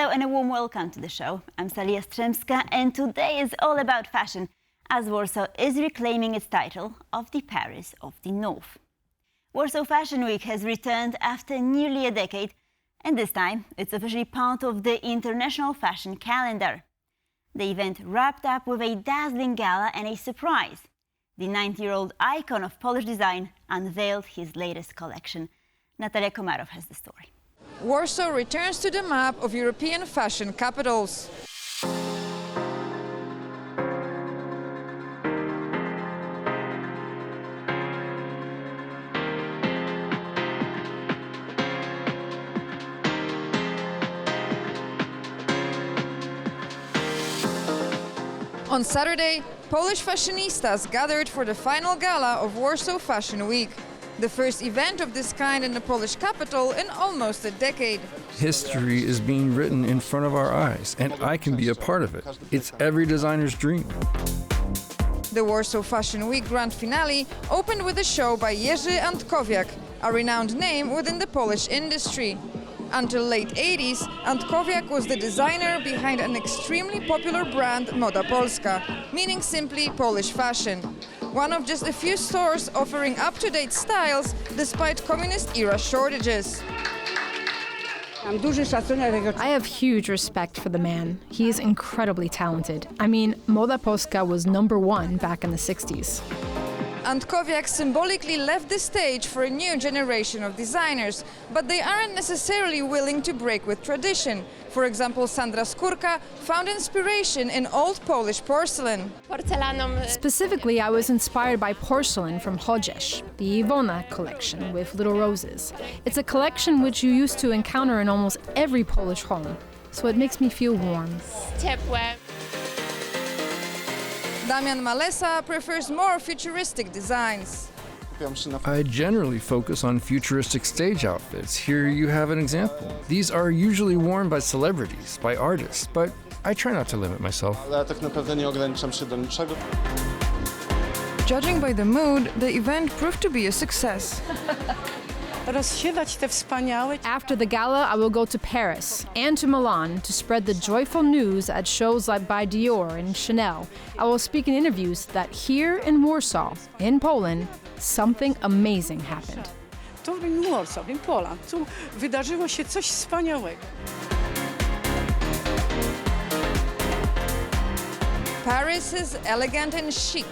Hello and a warm welcome to the show. I'm Sally Jastrzębska and today is all about fashion as Warsaw is reclaiming its title of the Paris of the North. Warsaw Fashion Week has returned after nearly a decade and this time it's officially part of the international fashion calendar. The event wrapped up with a dazzling gala and a surprise. The 90-year-old icon of Polish design unveiled his latest collection. Natalia Komarow has the story. Warsaw returns to the map of European fashion capitals. On Saturday, Polish fashionistas gathered for the final gala of Warsaw Fashion Week. The first event of this kind in the Polish capital in almost a decade. History is being written in front of our eyes, and I can be a part of it. It's every designer's dream. The Warsaw Fashion Week grand finale opened with a show by Jerzy Antkowiak, a renowned name within the Polish industry. Until late 80s, Antkowiak was the designer behind an extremely popular brand Moda Polska, meaning simply Polish fashion. One of just a few stores offering up-to-date styles despite communist-era shortages. I have huge respect for the man. He is incredibly talented. I mean, Moda Polska was #1 back in the 60s. Antkowiak symbolically left the stage for a new generation of designers, but they aren't necessarily willing to break with tradition. For example, Sandra Skórka found inspiration in old Polish porcelain. Specifically, I was inspired by porcelain from Chociaż, the Iwona collection with little roses. It's a collection which you used to encounter in almost every Polish home, so it makes me feel warm. Damian Malesa prefers more futuristic designs. I generally focus on futuristic stage outfits. Here you have an example. These are usually worn by celebrities, by artists, but I try not to limit myself. Judging by the mood, the event proved to be a success. After the gala, I will go to Paris and to Milan to spread the joyful news at shows like by Dior and Chanel. I will speak in interviews that here in Warsaw, in Poland, something amazing happened. In Warsaw, in Poland, tu wydarzyło się coś wspaniałego. Paris is elegant and chic,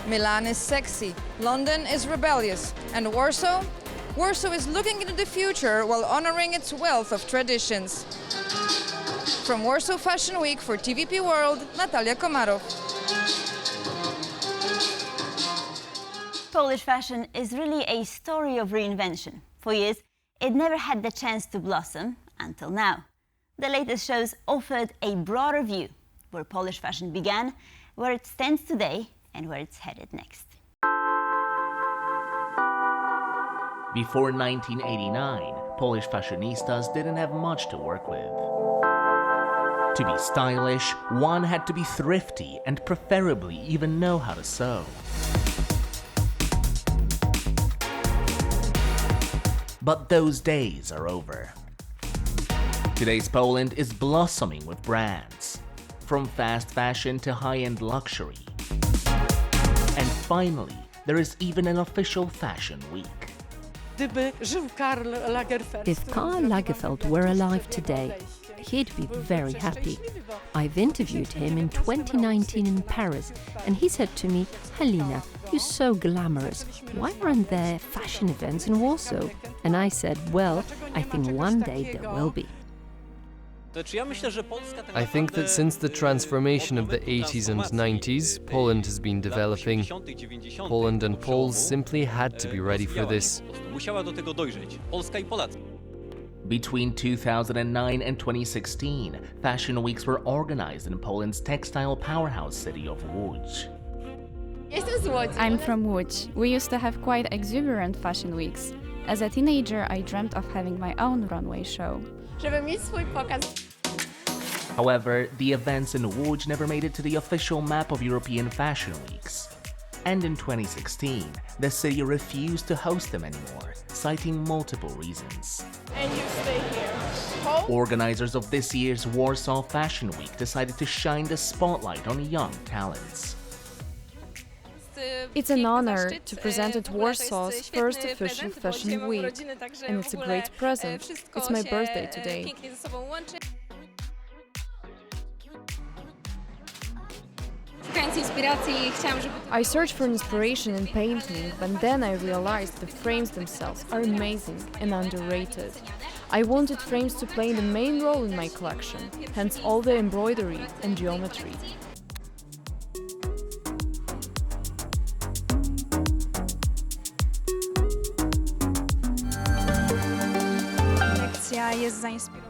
Milan is sexy, London is rebellious, and Warsaw is looking into the future while honoring its wealth of traditions. From Warsaw Fashion Week for TVP World, Natalia Komarow. Polish fashion is really a story of reinvention. For years, it never had the chance to blossom until now. The latest shows offered a broader view where Polish fashion began, where it stands today, and where it's headed next. Before 1989, Polish fashionistas didn't have much to work with. To be stylish, one had to be thrifty and preferably even know how to sew. But those days are over. Today's Poland is blossoming with brands, from fast fashion to high-end luxury. And finally, there is even an official fashion week. If Karl Lagerfeld were alive today, he'd be very happy. I've interviewed him in 2019 in Paris, and he said to me, "Halina, you're so glamorous. Why aren't there fashion events in Warsaw?" And I said, well, I think one day there will be. I think that since the transformation of the 80s and 90s, Poland has been developing. Poland and Poles simply had to be ready for this. Between 2009 and 2016, fashion weeks were organized in Poland's textile powerhouse city of Łódź. I'm from Łódź. We used to have quite exuberant fashion weeks. As a teenager, I dreamt of having my own runway show. However, the events in Łódź never made it to the official map of European fashion weeks. And in 2016, the city refused to host them anymore, citing multiple reasons. and you stay here. Organizers of this year's Warsaw Fashion Week decided to shine the spotlight on young talents. It's an honor to present at Warsaw's first official Fashion Week, and it's a great present. It's my birthday today. I searched for inspiration in painting, but then I realized the frames themselves are amazing and underrated. I wanted frames to play the main role in my collection, hence all the embroidery and geometry.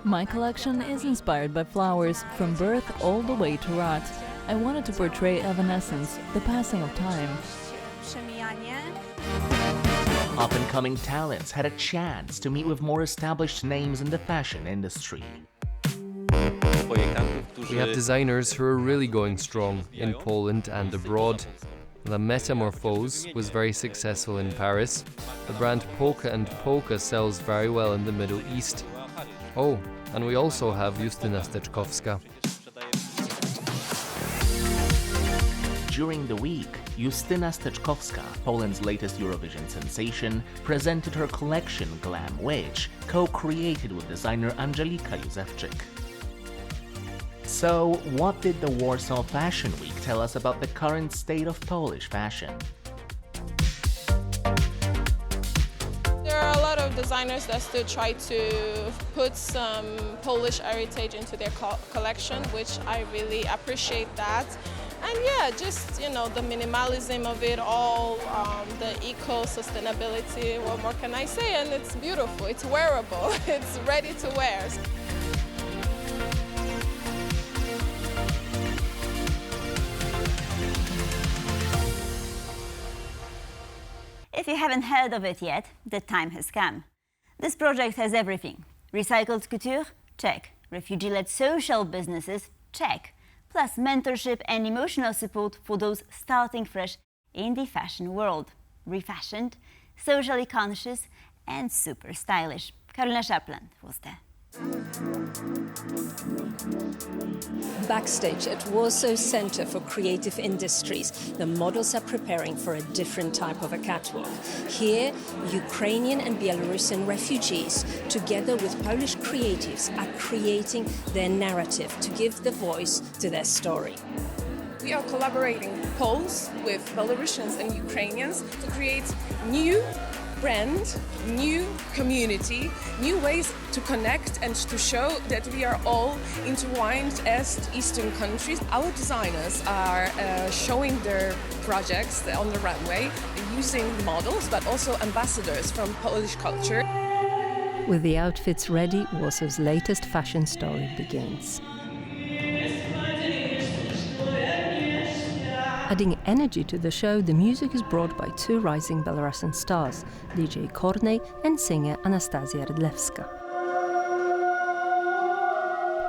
My collection is inspired by flowers, from birth all the way to rot. I wanted to portray evanescence, the passing of time. Up-and-coming talents had a chance to meet with more established names in the fashion industry. We have designers who are really going strong in Poland and abroad. La Metamorphose was very successful in Paris. The brand Polka and Polka sells very well in the Middle East. Oh, and we also have Justyna Steczkowska. During the week, Justyna Steczkowska, Poland's latest Eurovision sensation, presented her collection Glam Witch, co-created with designer Angelika Józefczyk. So, what did the Warsaw Fashion Week tell us about the current state of Polish fashion? There are a lot of designers that still try to put some Polish heritage into their collection, which I really appreciate that. And yeah, just, you know, the minimalism of it all, the eco-sustainability, what more can I say? And it's beautiful, it's wearable, it's ready to wear. If you haven't heard of it yet, the time has come. This project has everything. Recycled couture? Check. Refugee-led social businesses? Check. Plus mentorship and emotional support for those starting fresh in the fashion world. Refashioned, socially conscious and super stylish. Karolina Szapland was there. Backstage at Warsaw Center for Creative Industries, the models are preparing for a different type of a catwalk. Here, Ukrainian and Belarusian refugees, together with Polish creatives, are creating their narrative to give the voice to their story. We are collaborating Poles with Belarusians and Ukrainians to create new brand, new community, new ways to connect and to show that we are all intertwined as Eastern countries. Our designers are showing their projects on the runway using models but also ambassadors from Polish culture. With the outfits ready, Warsaw's latest fashion story begins. Adding energy to the show, the music is brought by two rising Belarusian stars, DJ Kornej and singer Anastasia Rydlewska.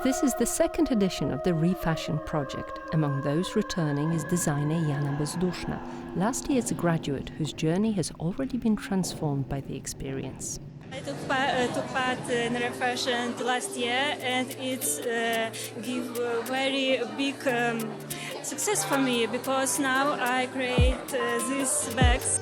This is the second edition of the Refashion project. Among those returning is designer Jana Bezduszna, last year's graduate whose journey has already been transformed by the experience. I took part in Refashion last year, and it's give a very big success for me because now I create these bags.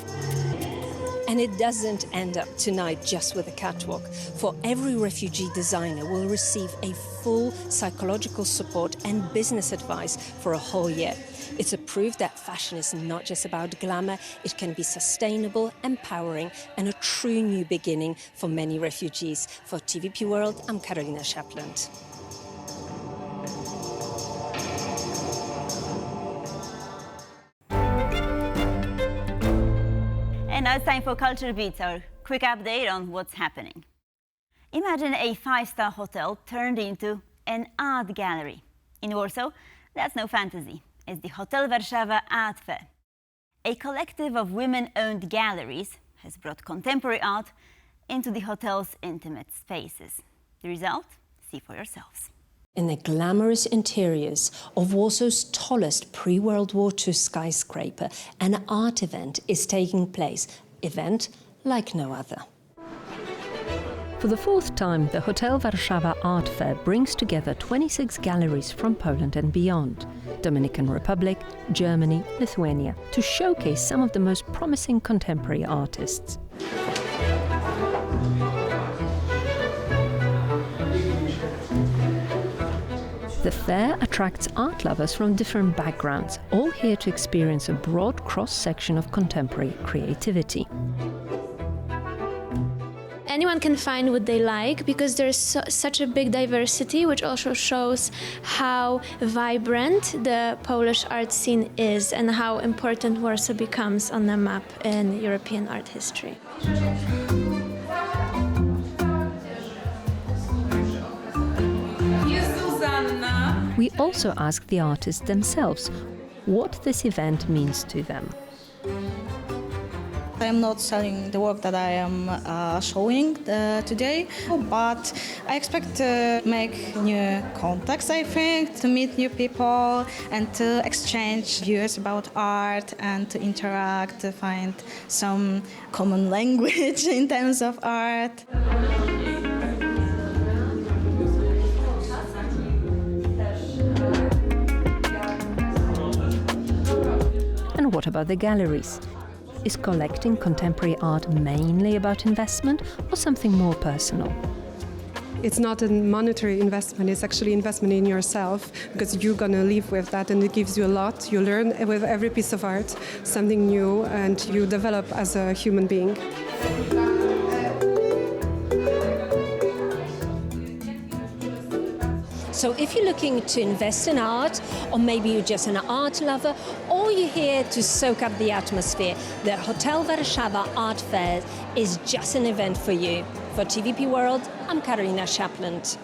And it doesn't end up tonight just with a catwalk. For every refugee designer will receive a full psychological support and business advice for a whole year. It's a proof that fashion is not just about glamour, it can be sustainable, empowering, and a true new beginning for many refugees. For TVP World, I'm Karolina Szapland. And now it's time for Culture Beats, our quick update on what's happening. Imagine a five-star hotel turned into an art gallery. In Warsaw, that's no fantasy. It's the Hotel Warszawa Art Fair. A collective of women-owned galleries has brought contemporary art into the hotel's intimate spaces. The result? See for yourselves. In the glamorous interiors of Warsaw's tallest pre-World War II skyscraper, an art event is taking place. Event like no other. For the fourth time, the Hotel Warszawa Art Fair brings together 26 galleries from Poland and beyond, Dominican Republic, Germany, Lithuania, to showcase some of the most promising contemporary artists. The fair attracts art lovers from different backgrounds, all here to experience a broad cross-section of contemporary creativity. Anyone can find what they like because there's such a big diversity, which also shows how vibrant the Polish art scene is and how important Warsaw becomes on the map in European art history. We also asked the artists themselves what this event means to them. I am not selling the work that I am showing today, but I expect to make new contacts, I think, to meet new people and to exchange views about art and to interact, to find some common language in terms of art. And what about the galleries? Is collecting contemporary art mainly about investment or something more personal? It's not a monetary investment, it's actually investment in yourself because you're gonna live with that and it gives you a lot. You learn with every piece of art something new and you develop as a human being. So if you're looking to invest in art, or maybe you're just an art lover, or you're here to soak up the atmosphere, the Hotel Warszawa Art Fair is just an event for you. For TVP World, I'm Karolina Shapland.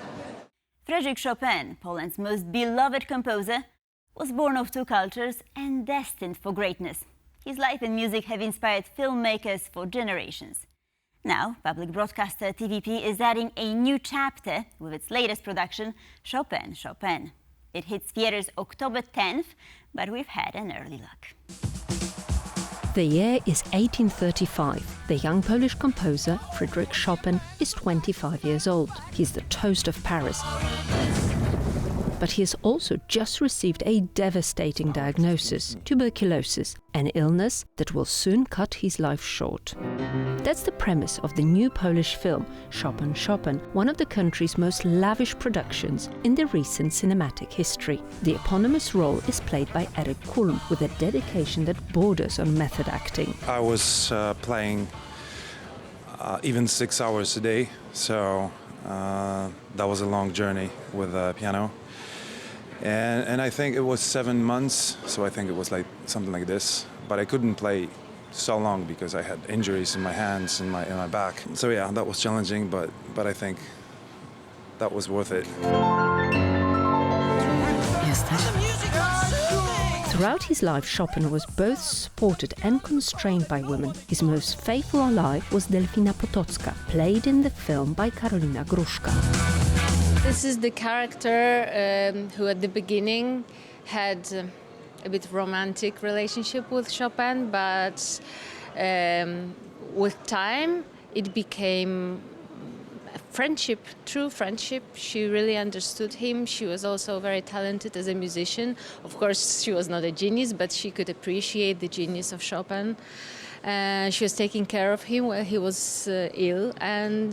Frédéric Chopin, Poland's most beloved composer, was born of two cultures and destined for greatness. His life and music have inspired filmmakers for generations. Now, public broadcaster TVP is adding a new chapter with its latest production, Chopin, Chopin. It hits theaters October 10th, but we've had an early look. The year is 1835. The young Polish composer, Frédéric Chopin, is 25 years old. He's the toast of Paris. But he has also just received a devastating diagnosis, tuberculosis, an illness that will soon cut his life short. That's the premise of the new Polish film, Chopin, Chopin, one of the country's most lavish productions in the recent cinematic history. The eponymous role is played by Eric Kulm, with a dedication that borders on method acting. I was playing even 6 hours a day, so that was a long journey with the piano. And I think it was 7 months, so I think it was like something like this. But I couldn't play so long because I had injuries in my hands and in my back. So yeah, that was challenging, but I think that was worth it. Throughout his life, Chopin was both supported and constrained by women. His most faithful ally was Delfina Potocka, played in the film by Karolina Gruszka. This is the character who at the beginning had a bit romantic relationship with Chopin, but with time it became a friendship, true friendship. She really understood him. She was also very talented as a musician. Of course, she was not a genius, but she could appreciate the genius of Chopin. She was taking care of him while he was ill, and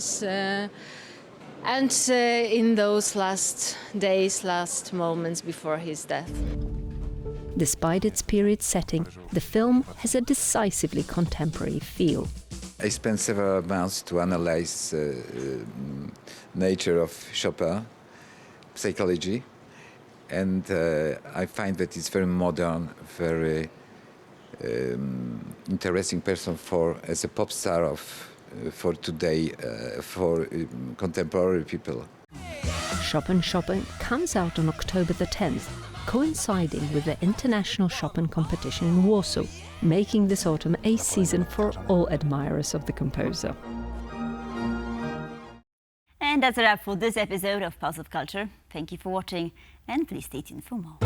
in those last days, last moments before his death. Despite its period setting, the film has a decisively contemporary feel. I spent several months to analyze nature of Chopin, psychology, and I find that it's very modern, very interesting person as a pop star for today, for contemporary people. Chopin, Chopin comes out on October the 10th, coinciding with the International Chopin competition in Warsaw, making this autumn a season for all admirers of the composer. And that's a wrap for this episode of Pulse of Culture. Thank you for watching, and please stay tuned for more.